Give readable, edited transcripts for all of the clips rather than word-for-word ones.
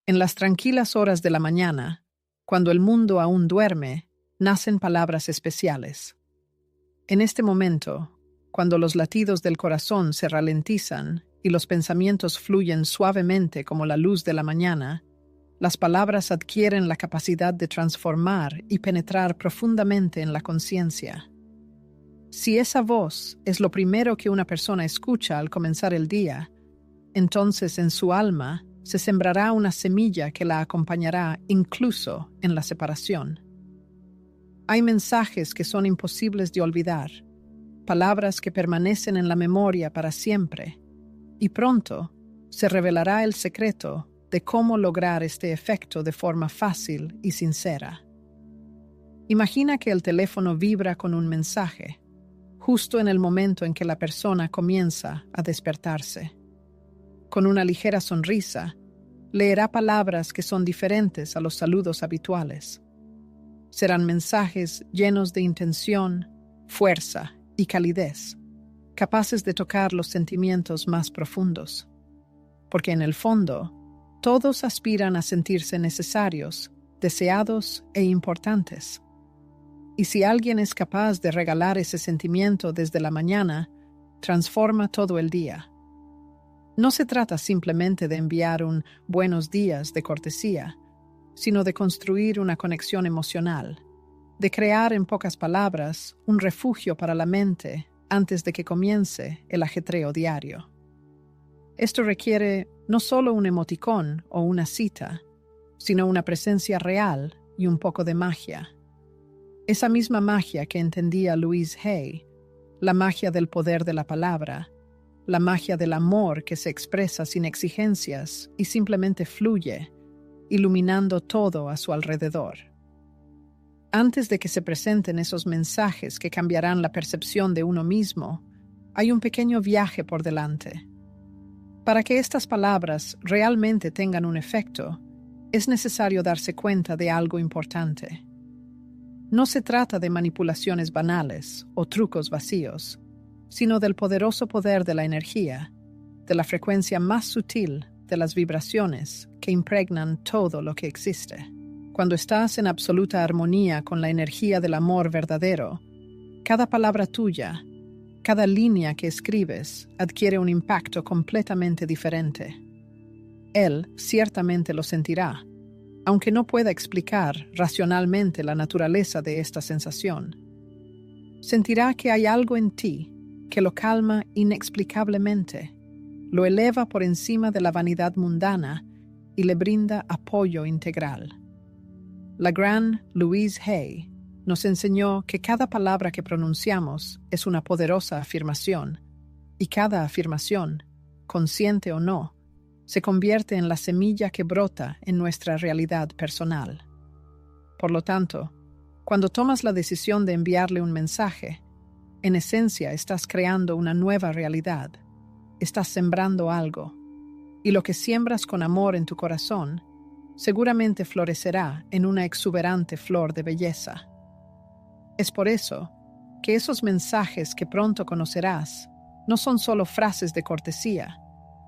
En las tranquilas horas de la mañana, cuando el mundo aún duerme, nacen palabras especiales. En este momento, cuando los latidos del corazón se ralentizan y los pensamientos fluyen suavemente como la luz de la mañana, las palabras adquieren la capacidad de transformar y penetrar profundamente en la conciencia. Si esa voz es lo primero que una persona escucha al comenzar el día, entonces en su alma se sembrará una semilla que la acompañará incluso en la separación. Hay mensajes que son imposibles de olvidar, palabras que permanecen en la memoria para siempre, y pronto se revelará el secreto de cómo lograr este efecto de forma fácil y sincera. Imagina que el teléfono vibra con un mensaje, justo en el momento en que la persona comienza a despertarse. Con una ligera sonrisa, leerá palabras que son diferentes a los saludos habituales. Serán mensajes llenos de intención, fuerza y calidez, capaces de tocar los sentimientos más profundos. Porque en el fondo, todos aspiran a sentirse necesarios, deseados e importantes. Y si alguien es capaz de regalar ese sentimiento desde la mañana, transforma todo el día. No se trata simplemente de enviar un buenos días de cortesía, sino de construir una conexión emocional, de crear en pocas palabras un refugio para la mente antes de que comience el ajetreo diario. Esto requiere no solo un emoticón o una cita, sino una presencia real y un poco de magia. Esa misma magia que entendía Louise Hay, la magia del poder de la palabra, la magia del amor que se expresa sin exigencias y simplemente fluye, iluminando todo a su alrededor. Antes de que se presenten esos mensajes que cambiarán la percepción de uno mismo, hay un pequeño viaje por delante. Para que estas palabras realmente tengan un efecto, es necesario darse cuenta de algo importante. No se trata de manipulaciones banales o trucos vacíos, sino del poderoso poder de la energía, de la frecuencia más sutil de las vibraciones que impregnan todo lo que existe. Cuando estás en absoluta armonía con la energía del amor verdadero, cada palabra tuya, cada línea que escribes adquiere un impacto completamente diferente. Él ciertamente lo sentirá, aunque no pueda explicar racionalmente la naturaleza de esta sensación. Sentirá que hay algo en ti que lo calma inexplicablemente, lo eleva por encima de la vanidad mundana y le brinda apoyo integral. La gran Louise Hay nos enseñó que cada palabra que pronunciamos es una poderosa afirmación, y cada afirmación, consciente o no, se convierte en la semilla que brota en nuestra realidad personal. Por lo tanto, cuando tomas la decisión de enviarle un mensaje, en esencia estás creando una nueva realidad, estás sembrando algo, y lo que siembras con amor en tu corazón seguramente florecerá en una exuberante flor de belleza. Es por eso que esos mensajes que pronto conocerás no son solo frases de cortesía,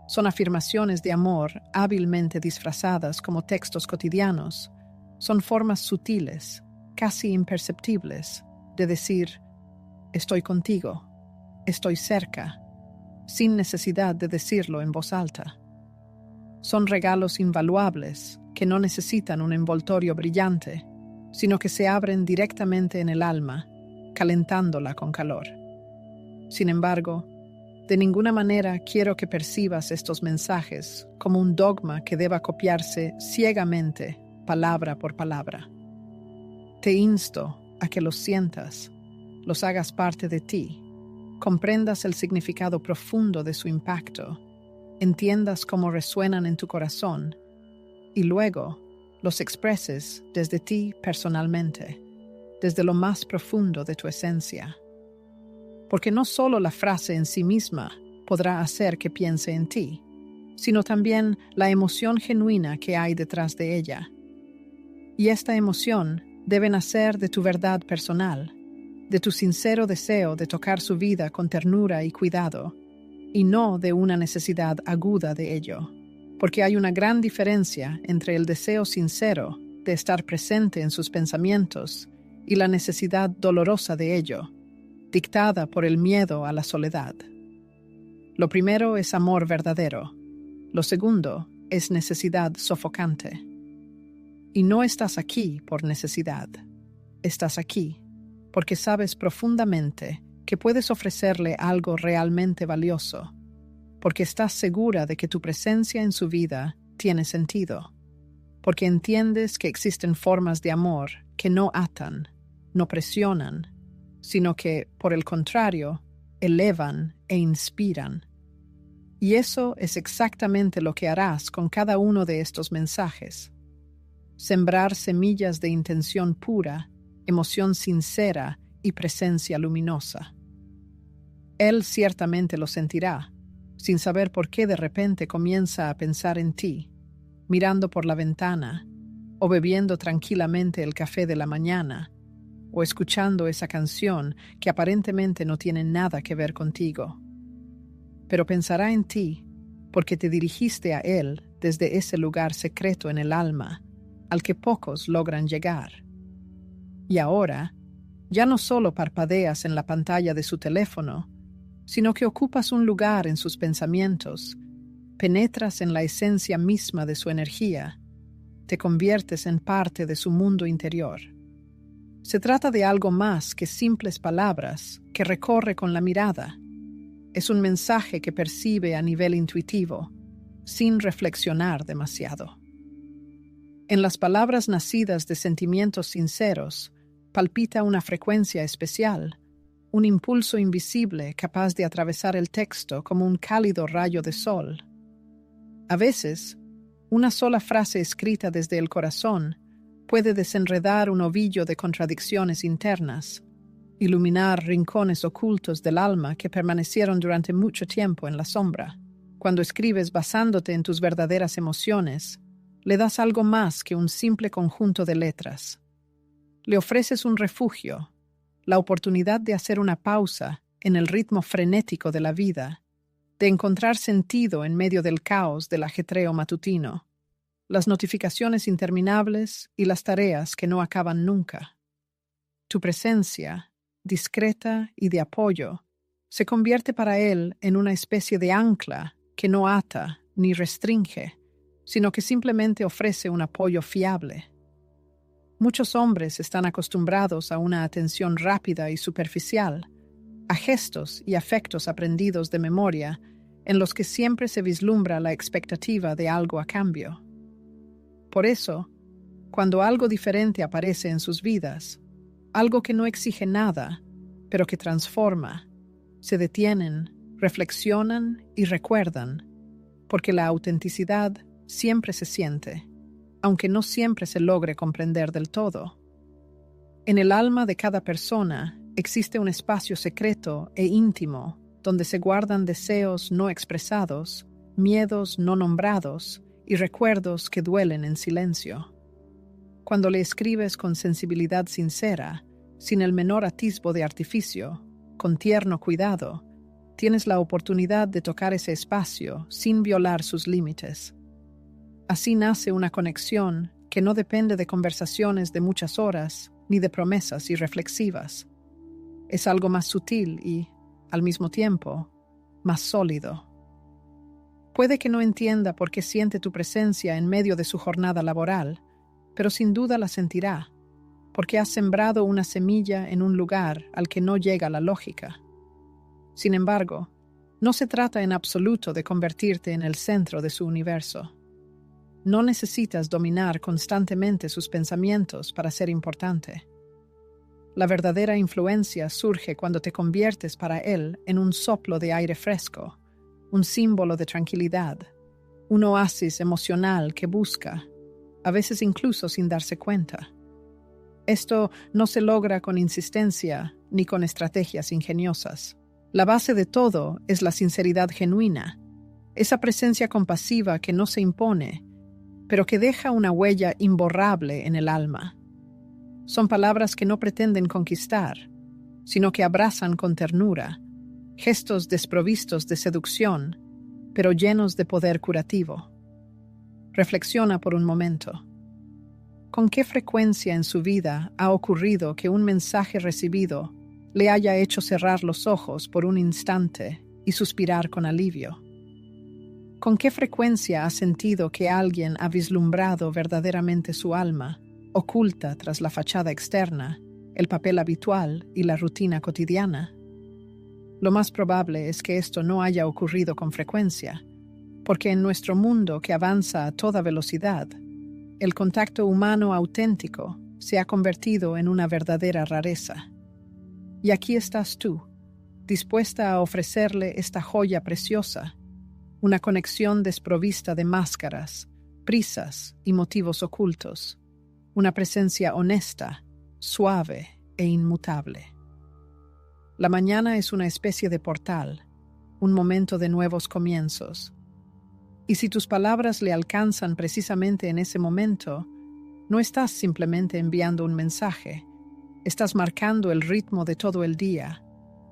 son afirmaciones de amor hábilmente disfrazadas como textos cotidianos, son formas sutiles, casi imperceptibles, de decir: estoy contigo, estoy cerca, sin necesidad de decirlo en voz alta. Son regalos invaluables que no necesitan un envoltorio brillante, sino que se abren directamente en el alma, calentándola con calor. Sin embargo, de ninguna manera quiero que percibas estos mensajes como un dogma que deba copiarse ciegamente, palabra por palabra. Te insto a que los sientas, los hagas parte de ti, comprendas el significado profundo de su impacto, entiendas cómo resuenan en tu corazón y luego los expreses desde ti personalmente, desde lo más profundo de tu esencia. Porque no solo la frase en sí misma podrá hacer que piense en ti, sino también la emoción genuina que hay detrás de ella. Y esta emoción debe nacer de tu verdad personal, de tu sincero deseo de tocar su vida con ternura y cuidado, y no de una necesidad aguda de ello. porque hay una gran diferencia entre el deseo sincero de estar presente en sus pensamientos y la necesidad dolorosa de ello, dictada por el miedo a la soledad. Lo primero es amor verdadero, lo segundo es necesidad sofocante. Y no estás aquí por necesidad, estás aquí porque sabes profundamente que puedes ofrecerle algo realmente valioso, porque estás segura de que tu presencia en su vida tiene sentido, porque entiendes que existen formas de amor que no atan, no presionan, sino que, por el contrario, elevan e inspiran. Y eso es exactamente lo que harás con cada uno de estos mensajes. Sembrar semillas de intención pura, emoción sincera y presencia luminosa. Él ciertamente lo sentirá, sin saber por qué de repente comienza a pensar en ti, mirando por la ventana, o bebiendo tranquilamente el café de la mañana, o escuchando esa canción que aparentemente no tiene nada que ver contigo. Pero pensará en ti, porque te dirigiste a él desde ese lugar secreto en el alma, al que pocos logran llegar. Y ahora, ya no solo parpadeas en la pantalla de su teléfono, sino que ocupas un lugar en sus pensamientos, penetras en la esencia misma de su energía, te conviertes en parte de su mundo interior. Se trata de algo más que simples palabras que recorre con la mirada. Es un mensaje que percibe a nivel intuitivo, sin reflexionar demasiado. En las palabras nacidas de sentimientos sinceros, palpita una frecuencia especial, un impulso invisible capaz de atravesar el texto como un cálido rayo de sol. A veces, una sola frase escrita desde el corazón puede desenredar un ovillo de contradicciones internas, iluminar rincones ocultos del alma que permanecieron durante mucho tiempo en la sombra. Cuando escribes basándote en tus verdaderas emociones, le das algo más que un simple conjunto de letras. Le ofreces un refugio, la oportunidad de hacer una pausa en el ritmo frenético de la vida, de encontrar sentido en medio del caos del ajetreo matutino, las notificaciones interminables y las tareas que no acaban nunca. Tu presencia, discreta y de apoyo, se convierte para él en una especie de ancla que no ata ni restringe, sino que simplemente ofrece un apoyo fiable. Muchos hombres están acostumbrados a una atención rápida y superficial, a gestos y afectos aprendidos de memoria, en los que siempre se vislumbra la expectativa de algo a cambio. Por eso, cuando algo diferente aparece en sus vidas, algo que no exige nada, pero que transforma, se detienen, reflexionan y recuerdan, porque la autenticidad siempre se siente, aunque no siempre se logre comprender del todo. En el alma de cada persona existe un espacio secreto e íntimo donde se guardan deseos no expresados, miedos no nombrados y recuerdos que duelen en silencio. Cuando le escribes con sensibilidad sincera, sin el menor atisbo de artificio, con tierno cuidado, tienes la oportunidad de tocar ese espacio sin violar sus límites. Así nace una conexión que no depende de conversaciones de muchas horas ni de promesas irreflexivas. Es algo más sutil y, al mismo tiempo, más sólido. Puede que no entienda por qué siente tu presencia en medio de su jornada laboral, pero sin duda la sentirá, porque has sembrado una semilla en un lugar al que no llega la lógica. Sin embargo, no se trata en absoluto de convertirte en el centro de su universo. No necesitas dominar constantemente sus pensamientos para ser importante. La verdadera influencia surge cuando te conviertes para él en un soplo de aire fresco, un símbolo de tranquilidad, un oasis emocional que busca, a veces incluso sin darse cuenta. Esto no se logra con insistencia ni con estrategias ingeniosas. La base de todo es la sinceridad genuina, esa presencia compasiva que no se impone, pero que deja una huella imborrable en el alma. Son palabras que no pretenden conquistar, sino que abrazan con ternura, gestos desprovistos de seducción, pero llenos de poder curativo. Reflexiona por un momento. ¿Con qué frecuencia en su vida ha ocurrido que un mensaje recibido le haya hecho cerrar los ojos por un instante y suspirar con alivio? ¿Con qué frecuencia ha sentido que alguien ha vislumbrado verdaderamente su alma, oculta tras la fachada externa, el papel habitual y la rutina cotidiana? Lo más probable es que esto no haya ocurrido con frecuencia, porque en nuestro mundo que avanza a toda velocidad, el contacto humano auténtico se ha convertido en una verdadera rareza. Y aquí estás tú, dispuesta a ofrecerle esta joya preciosa, una conexión desprovista de máscaras, prisas y motivos ocultos, una presencia honesta, suave e inmutable. La mañana es una especie de portal, un momento de nuevos comienzos. Y si tus palabras le alcanzan precisamente en ese momento, no estás simplemente enviando un mensaje, estás marcando el ritmo de todo el día,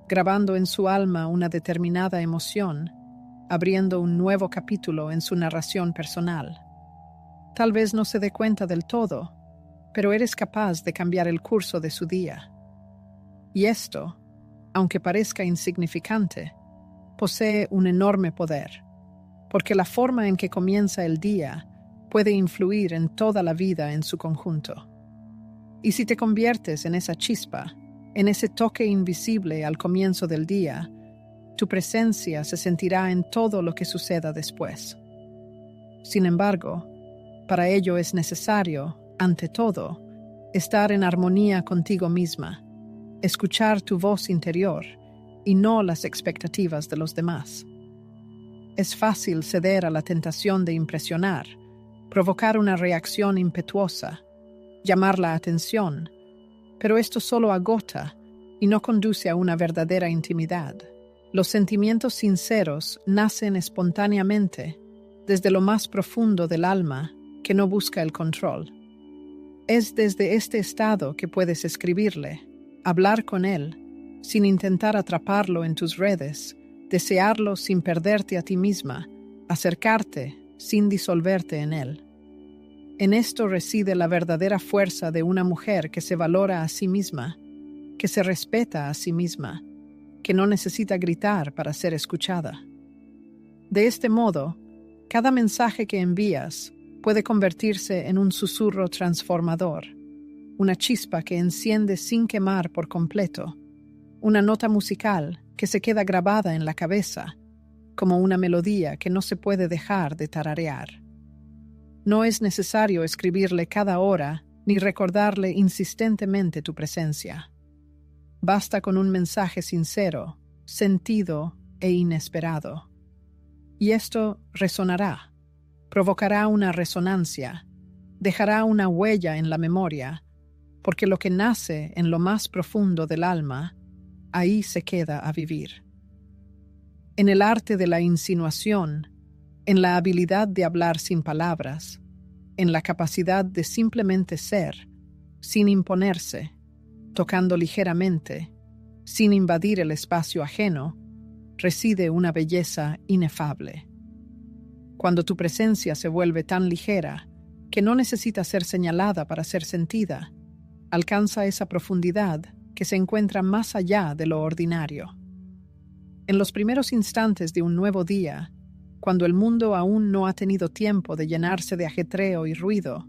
grabando en su alma una determinada emoción, abriendo un nuevo capítulo en su narración personal. Tal vez no se dé cuenta del todo, pero eres capaz de cambiar el curso de su día. Y esto, aunque parezca insignificante, posee un enorme poder, porque la forma en que comienza el día puede influir en toda la vida en su conjunto. Y si te conviertes en esa chispa, en ese toque invisible al comienzo del día, tu presencia se sentirá en todo lo que suceda después. Sin embargo, para ello es necesario, ante todo, estar en armonía contigo misma, escuchar tu voz interior y no las expectativas de los demás. Es fácil ceder a la tentación de impresionar, provocar una reacción impetuosa, llamar la atención, pero esto solo agota y no conduce a una verdadera intimidad. Los sentimientos sinceros nacen espontáneamente desde lo más profundo del alma que no busca el control. Es desde este estado que puedes escribirle, hablar con él, sin intentar atraparlo en tus redes, desearlo sin perderte a ti misma, acercarte sin disolverte en él. En esto reside la verdadera fuerza de una mujer que se valora a sí misma, que se respeta a sí misma, que no necesita gritar para ser escuchada. De este modo, cada mensaje que envías puede convertirse en un susurro transformador, una chispa que enciende sin quemar por completo, una nota musical que se queda grabada en la cabeza, como una melodía que no se puede dejar de tararear. No es necesario escribirle cada hora ni recordarle insistentemente tu presencia. Basta con un mensaje sincero, sentido e inesperado. Y esto resonará, provocará una resonancia, dejará una huella en la memoria, porque lo que nace en lo más profundo del alma, ahí se queda a vivir. En el arte de la insinuación, en la habilidad de hablar sin palabras, en la capacidad de simplemente ser, sin imponerse, tocando ligeramente, sin invadir el espacio ajeno, reside una belleza inefable. Cuando tu presencia se vuelve tan ligera que no necesita ser señalada para ser sentida, alcanza esa profundidad que se encuentra más allá de lo ordinario. En los primeros instantes de un nuevo día, cuando el mundo aún no ha tenido tiempo de llenarse de ajetreo y ruido,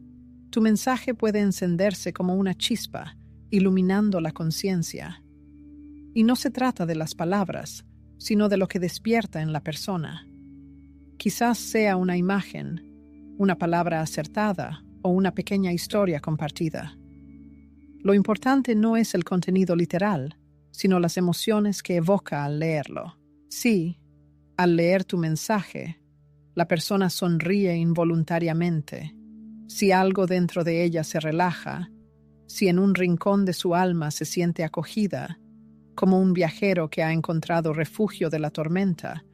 tu mensaje puede encenderse como una chispa, iluminando la conciencia. Y no se trata de las palabras, sino de lo que despierta en la persona. Quizás sea una imagen, una palabra acertada o una pequeña historia compartida. Lo importante no es el contenido literal, sino las emociones que evoca al leerlo. Sí, al leer tu mensaje, la persona sonríe involuntariamente. Si algo dentro de ella se relaja, si en un rincón de su alma se siente acogida, como un viajero que ha encontrado refugio de la tormenta,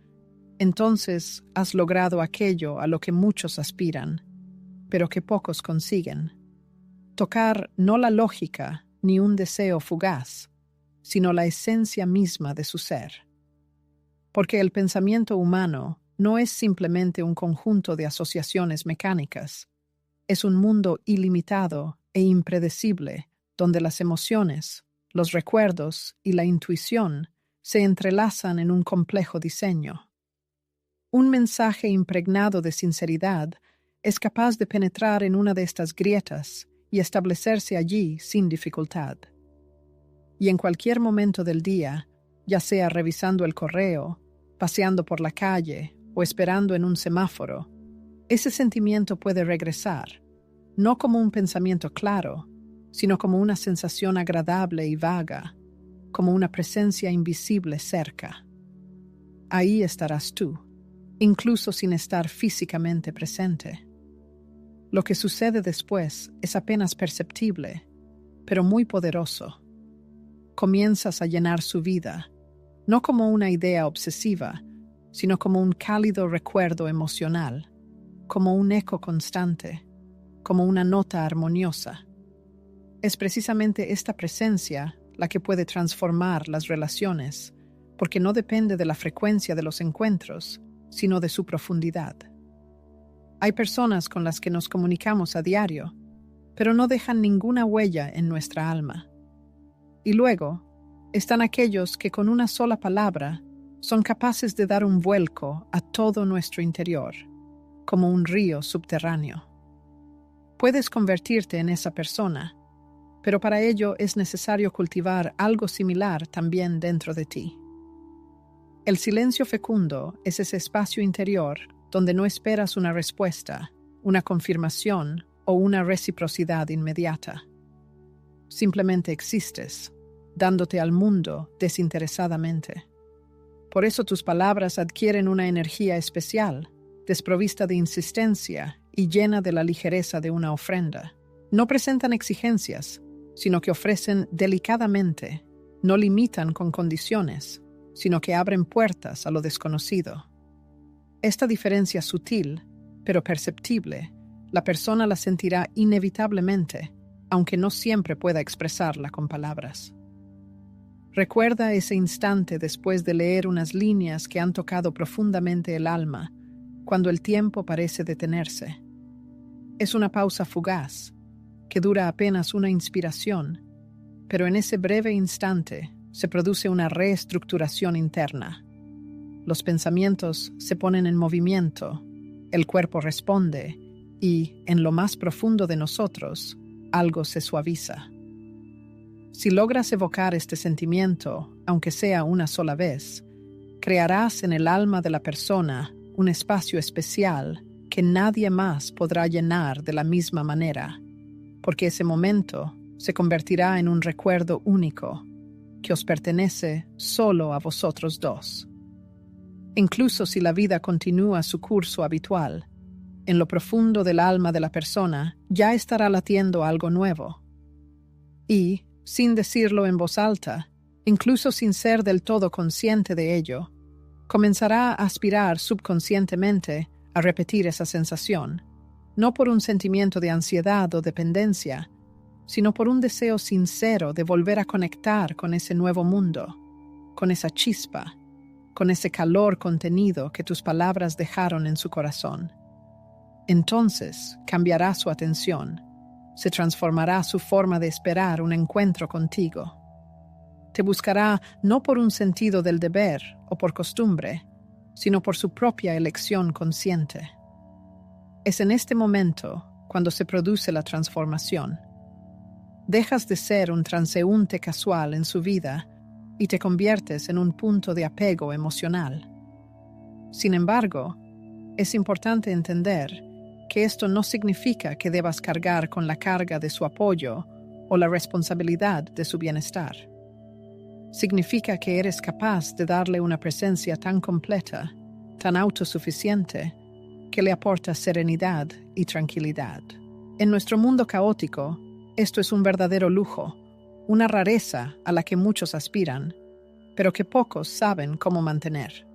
entonces has logrado aquello a lo que muchos aspiran, pero que pocos consiguen. Tocar no la lógica ni un deseo fugaz, sino la esencia misma de su ser. Porque el pensamiento humano no es simplemente un conjunto de asociaciones mecánicas. Es un mundo ilimitado e impredecible, donde las emociones, los recuerdos y la intuición se entrelazan en un complejo diseño. Un mensaje impregnado de sinceridad es capaz de penetrar en una de estas grietas y establecerse allí sin dificultad. Y en cualquier momento del día, ya sea revisando el correo, paseando por la calle o esperando en un semáforo, ese sentimiento puede regresar, no como un pensamiento claro, sino como una sensación agradable y vaga, como una presencia invisible cerca. Ahí estarás tú, incluso sin estar físicamente presente. Lo que sucede después es apenas perceptible, pero muy poderoso. Comienzas a llenar su vida, no como una idea obsesiva, sino como un cálido recuerdo emocional, como un eco constante, como una nota armoniosa. Es precisamente esta presencia la que puede transformar las relaciones, porque no depende de la frecuencia de los encuentros, sino de su profundidad. Hay personas con las que nos comunicamos a diario, pero no dejan ninguna huella en nuestra alma. Y luego, están aquellos que con una sola palabra son capaces de dar un vuelco a todo nuestro interior, como un río subterráneo. Puedes convertirte en esa persona, pero para ello es necesario cultivar algo similar también dentro de ti. El silencio fecundo es ese espacio interior donde no esperas una respuesta, una confirmación o una reciprocidad inmediata. Simplemente existes, dándote al mundo desinteresadamente. Por eso tus palabras adquieren una energía especial, desprovista de insistencia y llena de la ligereza de una ofrenda. No presentan exigencias, sino que ofrecen delicadamente, no limitan con condiciones, sino que abren puertas a lo desconocido. Esta diferencia sutil, pero perceptible, la persona la sentirá inevitablemente, aunque no siempre pueda expresarla con palabras. Recuerda ese instante después de leer unas líneas que han tocado profundamente el alma, cuando el tiempo parece detenerse. Es una pausa fugaz, que dura apenas una inspiración, pero en ese breve instante se produce una reestructuración interna. Los pensamientos se ponen en movimiento, el cuerpo responde y, en lo más profundo de nosotros, algo se suaviza. Si logras evocar este sentimiento, aunque sea una sola vez, crearás en el alma de la persona un espacio especial que nadie más podrá llenar de la misma manera, porque ese momento se convertirá en un recuerdo único que os pertenece solo a vosotros dos. Incluso si la vida continúa su curso habitual, en lo profundo del alma de la persona ya estará latiendo algo nuevo. Y, sin decirlo en voz alta, incluso sin ser del todo consciente de ello, comenzará a aspirar subconscientemente a repetir esa sensación, no por un sentimiento de ansiedad o dependencia, sino por un deseo sincero de volver a conectar con ese nuevo mundo, con esa chispa, con ese calor contenido que tus palabras dejaron en su corazón. Entonces cambiará su atención, se transformará su forma de esperar un encuentro contigo. Te buscará no por un sentido del deber o por costumbre, sino por su propia elección consciente. Es en este momento cuando se produce la transformación. Dejas de ser un transeúnte casual en su vida y te conviertes en un punto de apego emocional. Sin embargo, es importante entender que esto no significa que debas cargar con la carga de su apoyo o la responsabilidad de su bienestar. Significa que eres capaz de darle una presencia tan completa, tan autosuficiente, que le aporta serenidad y tranquilidad. En nuestro mundo caótico, esto es un verdadero lujo, una rareza a la que muchos aspiran, pero que pocos saben cómo mantener.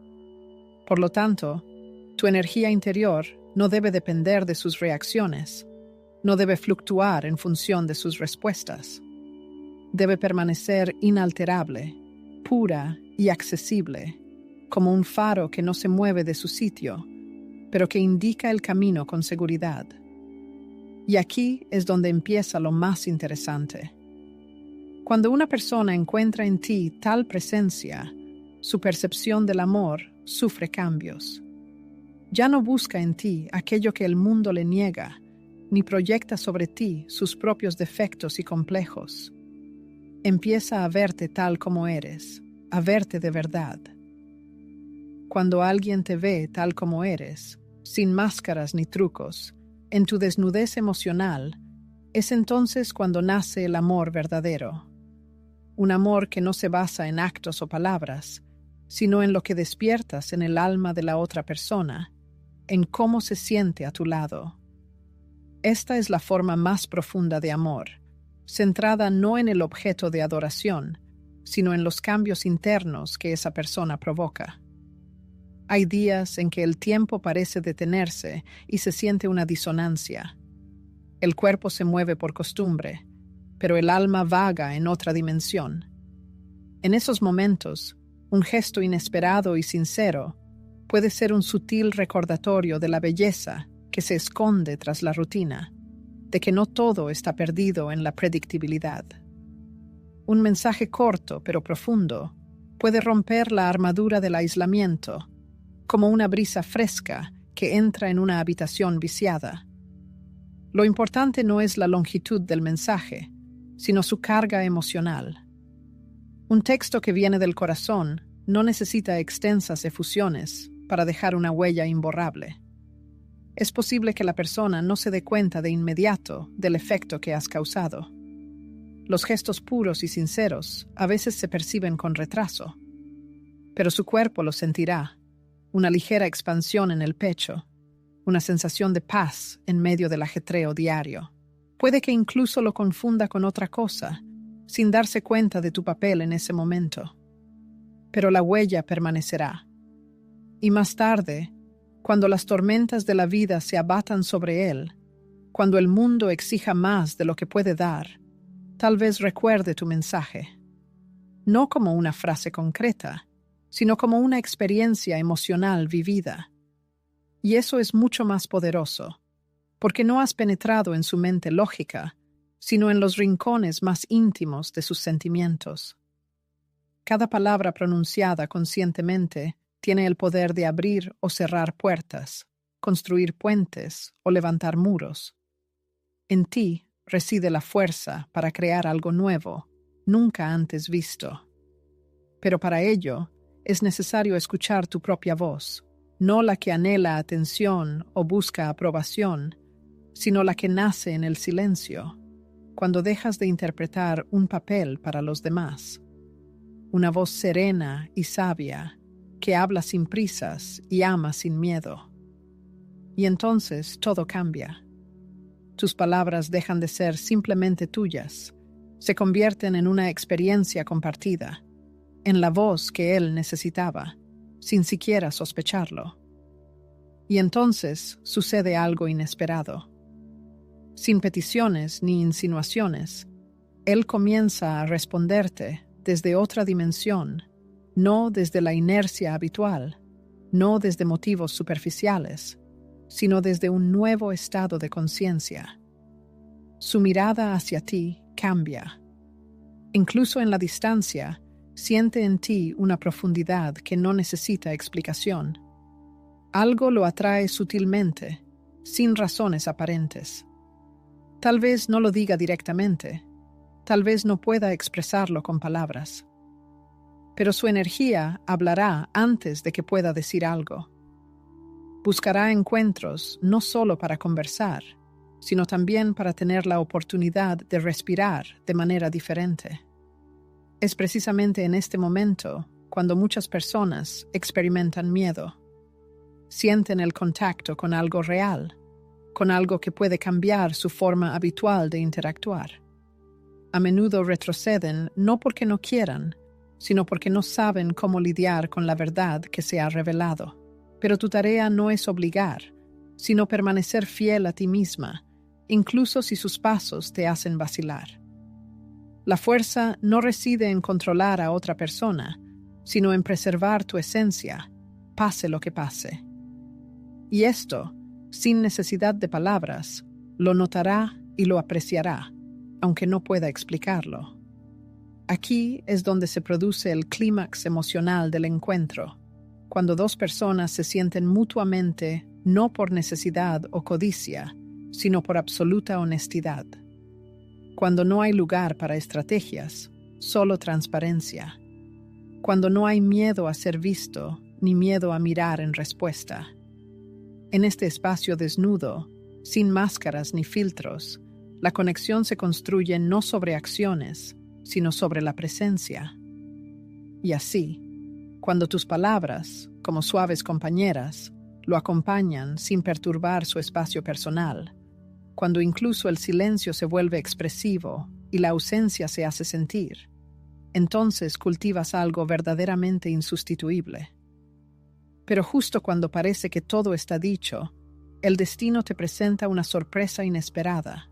Por lo tanto, tu energía interior no debe depender de sus reacciones, no debe fluctuar en función de sus respuestas. Debe permanecer inalterable, pura y accesible, como un faro que no se mueve de su sitio, pero que indica el camino con seguridad. Y aquí es donde empieza lo más interesante. Cuando una persona encuentra en ti tal presencia, su percepción del amor sufre cambios. Ya no busca en ti aquello que el mundo le niega, ni proyecta sobre ti sus propios defectos y complejos. Empieza a verte tal como eres, a verte de verdad. Cuando alguien te ve tal como eres, sin máscaras ni trucos, en tu desnudez emocional, es entonces cuando nace el amor verdadero. Un amor que no se basa en actos o palabras, sino en lo que despiertas en el alma de la otra persona, en cómo se siente a tu lado. Esta es la forma más profunda de amor, centrada no en el objeto de adoración, sino en los cambios internos que esa persona provoca. Hay días en que el tiempo parece detenerse y se siente una disonancia. El cuerpo se mueve por costumbre, pero el alma vaga en otra dimensión. En esos momentos, un gesto inesperado y sincero puede ser un sutil recordatorio de la belleza que se esconde tras la rutina, de que no todo está perdido en la predictibilidad. Un mensaje corto pero profundo puede romper la armadura del aislamiento, como una brisa fresca que entra en una habitación viciada. Lo importante no es la longitud del mensaje, sino su carga emocional. Un texto que viene del corazón no necesita extensas efusiones para dejar una huella imborrable. Es posible que la persona no se dé cuenta de inmediato del efecto que has causado. Los gestos puros y sinceros a veces se perciben con retraso, pero su cuerpo lo sentirá, una ligera expansión en el pecho, una sensación de paz en medio del ajetreo diario. Puede que incluso lo confunda con otra cosa, sin darse cuenta de tu papel en ese momento. Pero la huella permanecerá. Y más tarde, cuando las tormentas de la vida se abatan sobre él, cuando el mundo exija más de lo que puede dar, tal vez recuerde tu mensaje. No como una frase concreta, sino como una experiencia emocional vivida. Y eso es mucho más poderoso, porque no has penetrado en su mente lógica, sino en los rincones más íntimos de sus sentimientos. Cada palabra pronunciada conscientemente tiene el poder de abrir o cerrar puertas, construir puentes o levantar muros. En ti reside la fuerza para crear algo nuevo, nunca antes visto. Pero para ello es necesario escuchar tu propia voz, no la que anhela atención o busca aprobación, sino la que nace en el silencio, cuando dejas de interpretar un papel para los demás. Una voz serena y sabia, que habla sin prisas y ama sin miedo. Y entonces todo cambia. Tus palabras dejan de ser simplemente tuyas, se convierten en una experiencia compartida, en la voz que él necesitaba, sin siquiera sospecharlo. Y entonces sucede algo inesperado. Sin peticiones ni insinuaciones, él comienza a responderte desde otra dimensión, no desde la inercia habitual, no desde motivos superficiales, sino desde un nuevo estado de conciencia. Su mirada hacia ti cambia. Incluso en la distancia, siente en ti una profundidad que no necesita explicación. Algo lo atrae sutilmente, sin razones aparentes. Tal vez no lo diga directamente, tal vez no pueda expresarlo con palabras, pero su energía hablará antes de que pueda decir algo. Buscará encuentros no solo para conversar, sino también para tener la oportunidad de respirar de manera diferente. Es precisamente en este momento cuando muchas personas experimentan miedo. Sienten el contacto con algo real, con algo que puede cambiar su forma habitual de interactuar. A menudo retroceden no porque no quieran, sino porque no saben cómo lidiar con la verdad que se ha revelado. Pero tu tarea no es obligar, sino permanecer fiel a ti misma, incluso si sus pasos te hacen vacilar. La fuerza no reside en controlar a otra persona, sino en preservar tu esencia, pase lo que pase. Y esto, sin necesidad de palabras, lo notará y lo apreciará, aunque no pueda explicarlo. Aquí es donde se produce el clímax emocional del encuentro, cuando dos personas se sienten mutuamente no por necesidad o codicia, sino por absoluta honestidad. Cuando no hay lugar para estrategias, solo transparencia. Cuando no hay miedo a ser visto, ni miedo a mirar en respuesta. En este espacio desnudo, sin máscaras ni filtros, la conexión se construye no sobre acciones, sino sobre la presencia. Y así, cuando tus palabras, como suaves compañeras, lo acompañan sin perturbar su espacio personal, cuando incluso el silencio se vuelve expresivo y la ausencia se hace sentir, entonces cultivas algo verdaderamente insustituible. Pero justo cuando parece que todo está dicho, el destino te presenta una sorpresa inesperada.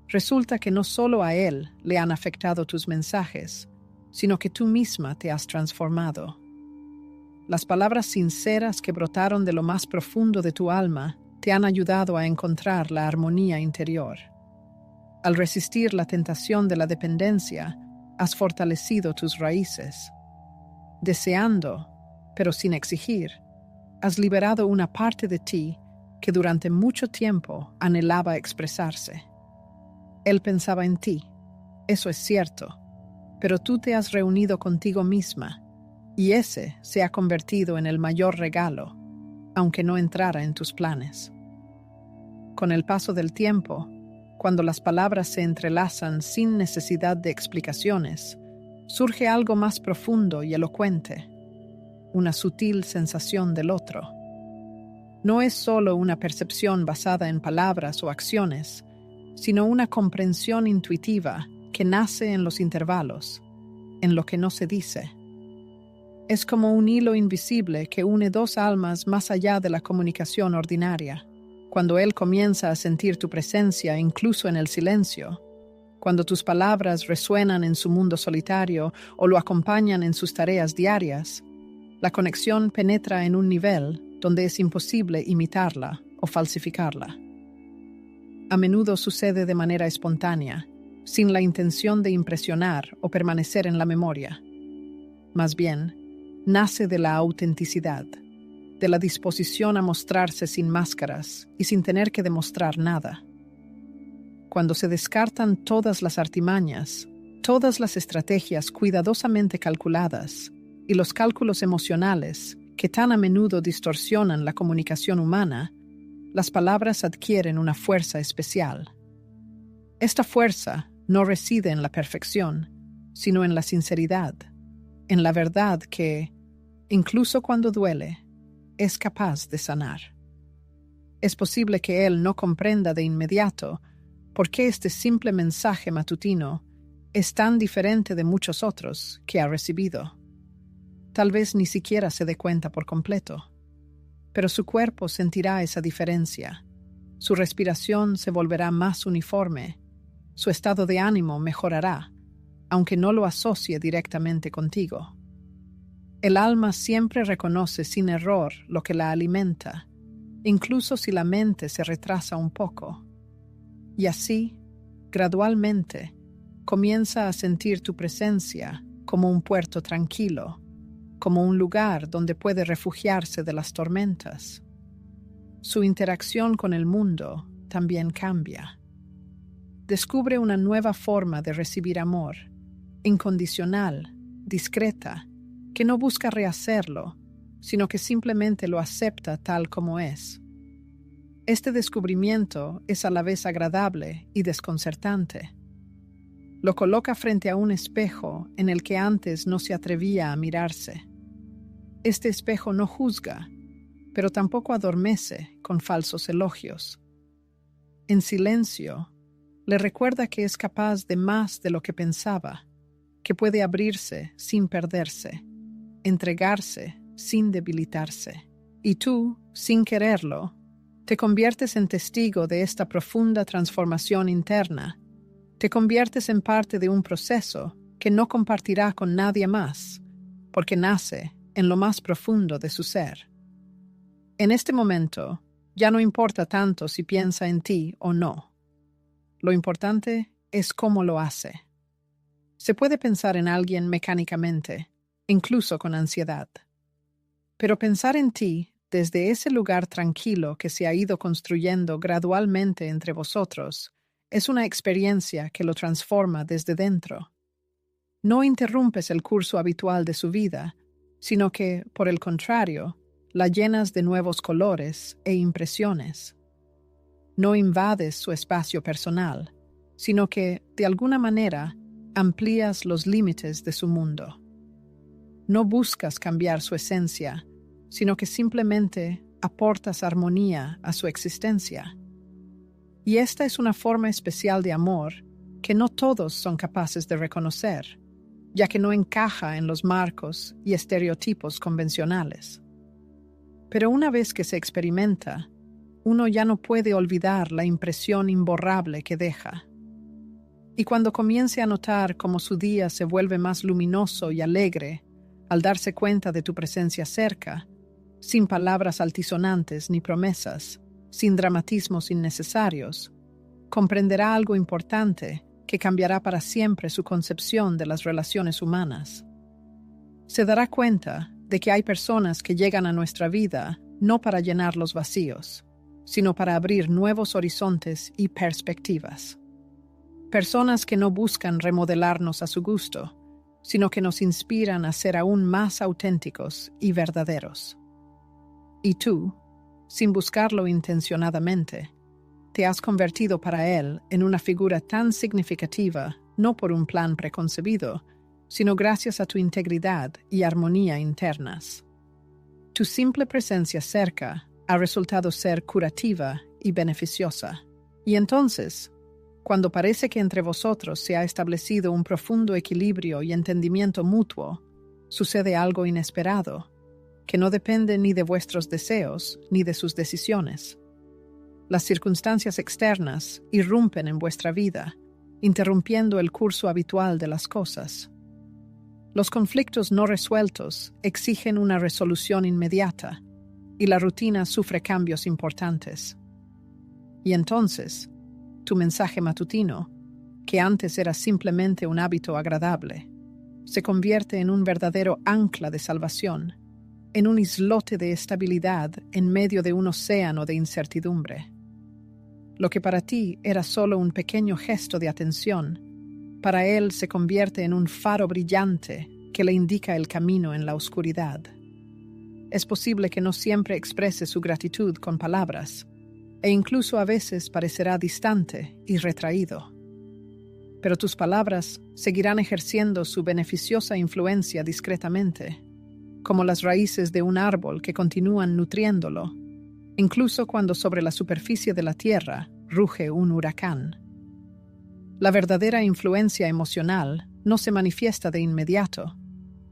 Resulta que no solo a él le han afectado tus mensajes, sino que tú misma te has transformado. Las palabras sinceras que brotaron de lo más profundo de tu alma te han ayudado a encontrar la armonía interior. Al resistir la tentación de la dependencia, has fortalecido tus raíces. Deseando, pero sin exigir, has liberado una parte de ti que durante mucho tiempo anhelaba expresarse. Él pensaba en ti, eso es cierto, pero tú te has reunido contigo misma, y ese se ha convertido en el mayor regalo, aunque no entrara en tus planes. Con el paso del tiempo, cuando las palabras se entrelazan sin necesidad de explicaciones, surge algo más profundo y elocuente, una sutil sensación del otro. No es solo una percepción basada en palabras o acciones, sino una comprensión intuitiva que nace en los intervalos, en lo que no se dice. Es como un hilo invisible que une dos almas más allá de la comunicación ordinaria. Cuando él comienza a sentir tu presencia incluso en el silencio, cuando tus palabras resuenan en su mundo solitario o lo acompañan en sus tareas diarias, la conexión penetra en un nivel donde es imposible imitarla o falsificarla. A menudo sucede de manera espontánea, sin la intención de impresionar o permanecer en la memoria. Más bien, nace de la autenticidad, de la disposición a mostrarse sin máscaras y sin tener que demostrar nada. Cuando se descartan todas las artimañas, todas las estrategias cuidadosamente calculadas y los cálculos emocionales que tan a menudo distorsionan la comunicación humana, las palabras adquieren una fuerza especial. Esta fuerza no reside en la perfección, sino en la sinceridad, en la verdad que, incluso cuando duele, es capaz de sanar. Es posible que él no comprenda de inmediato por qué este simple mensaje matutino es tan diferente de muchos otros que ha recibido. Tal vez ni siquiera se dé cuenta por completo. Pero su cuerpo sentirá esa diferencia, su respiración se volverá más uniforme, su estado de ánimo mejorará, aunque no lo asocie directamente contigo. El alma siempre reconoce sin error lo que la alimenta, incluso si la mente se retrasa un poco. Y así, gradualmente, comienza a sentir tu presencia como un puerto tranquilo, como un lugar donde puede refugiarse de las tormentas. Su interacción con el mundo también cambia. Descubre una nueva forma de recibir amor, incondicional, discreta, que no busca rehacerlo, sino que simplemente lo acepta tal como es. Este descubrimiento es a la vez agradable y desconcertante. Lo coloca frente a un espejo en el que antes no se atrevía a mirarse. Este espejo no juzga, pero tampoco adormece con falsos elogios. En silencio, le recuerda que es capaz de más de lo que pensaba, que puede abrirse sin perderse, entregarse sin debilitarse. Y tú, sin quererlo, te conviertes en testigo de esta profunda transformación interna. Te conviertes en parte de un proceso que no compartirá con nadie más, porque nace en lo más profundo de su ser. En este momento, ya no importa tanto si piensa en ti o no. Lo importante es cómo lo hace. Se puede pensar en alguien mecánicamente, incluso con ansiedad. Pero pensar en ti desde ese lugar tranquilo que se ha ido construyendo gradualmente entre vosotros es una experiencia que lo transforma desde dentro. No interrumpes el curso habitual de su vida, sino que, por el contrario, la llenas de nuevos colores e impresiones. No invades su espacio personal, sino que, de alguna manera, amplías los límites de su mundo. No buscas cambiar su esencia, sino que simplemente aportas armonía a su existencia. Y esta es una forma especial de amor que no todos son capaces de reconocer, ya que no encaja en los marcos y estereotipos convencionales. Pero una vez que se experimenta, uno ya no puede olvidar la impresión imborrable que deja. Y cuando comience a notar cómo su día se vuelve más luminoso y alegre, al darse cuenta de tu presencia cerca, sin palabras altisonantes ni promesas, sin dramatismos innecesarios, comprenderá algo importante que cambiará para siempre su concepción de las relaciones humanas. Se dará cuenta de que hay personas que llegan a nuestra vida no para llenar los vacíos, sino para abrir nuevos horizontes y perspectivas. Personas que no buscan remodelarnos a su gusto, sino que nos inspiran a ser aún más auténticos y verdaderos. Y tú, sin buscarlo intencionadamente, te has convertido para él en una figura tan significativa, no por un plan preconcebido, sino gracias a tu integridad y armonía internas. Tu simple presencia cerca ha resultado ser curativa y beneficiosa. Y entonces, cuando parece que entre vosotros se ha establecido un profundo equilibrio y entendimiento mutuo, sucede algo inesperado, que no depende ni de vuestros deseos ni de sus decisiones. Las circunstancias externas irrumpen en vuestra vida, interrumpiendo el curso habitual de las cosas. Los conflictos no resueltos exigen una resolución inmediata, y la rutina sufre cambios importantes. Y entonces, tu mensaje matutino, que antes era simplemente un hábito agradable, se convierte en un verdadero ancla de salvación, en un islote de estabilidad en medio de un océano de incertidumbre. Lo que para ti era solo un pequeño gesto de atención, para él se convierte en un faro brillante que le indica el camino en la oscuridad. Es posible que no siempre exprese su gratitud con palabras, e incluso a veces parecerá distante y retraído. Pero tus palabras seguirán ejerciendo su beneficiosa influencia discretamente, como las raíces de un árbol que continúan nutriéndolo, incluso cuando sobre la superficie de la tierra ruge un huracán. La verdadera influencia emocional no se manifiesta de inmediato,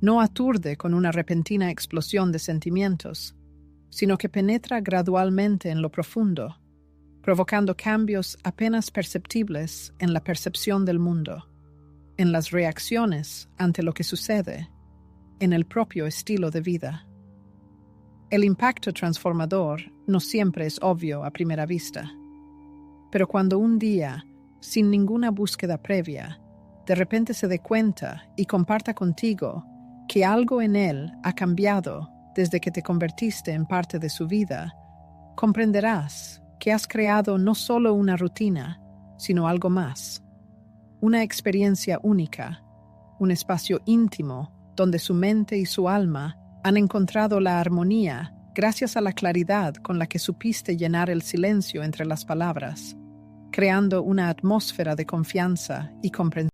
no aturde con una repentina explosión de sentimientos, sino que penetra gradualmente en lo profundo, provocando cambios apenas perceptibles en la percepción del mundo, en las reacciones ante lo que sucede, en el propio estilo de vida. El impacto transformador no siempre es obvio a primera vista, pero cuando un día, sin ninguna búsqueda previa, de repente se dé cuenta y comparta contigo que algo en él ha cambiado desde que te convertiste en parte de su vida, comprenderás que has creado no solo una rutina, sino algo más. Una experiencia única, un espacio íntimo donde su mente y su alma han encontrado la armonía gracias a la claridad con la que supiste llenar el silencio entre las palabras, creando una atmósfera de confianza y comprensión.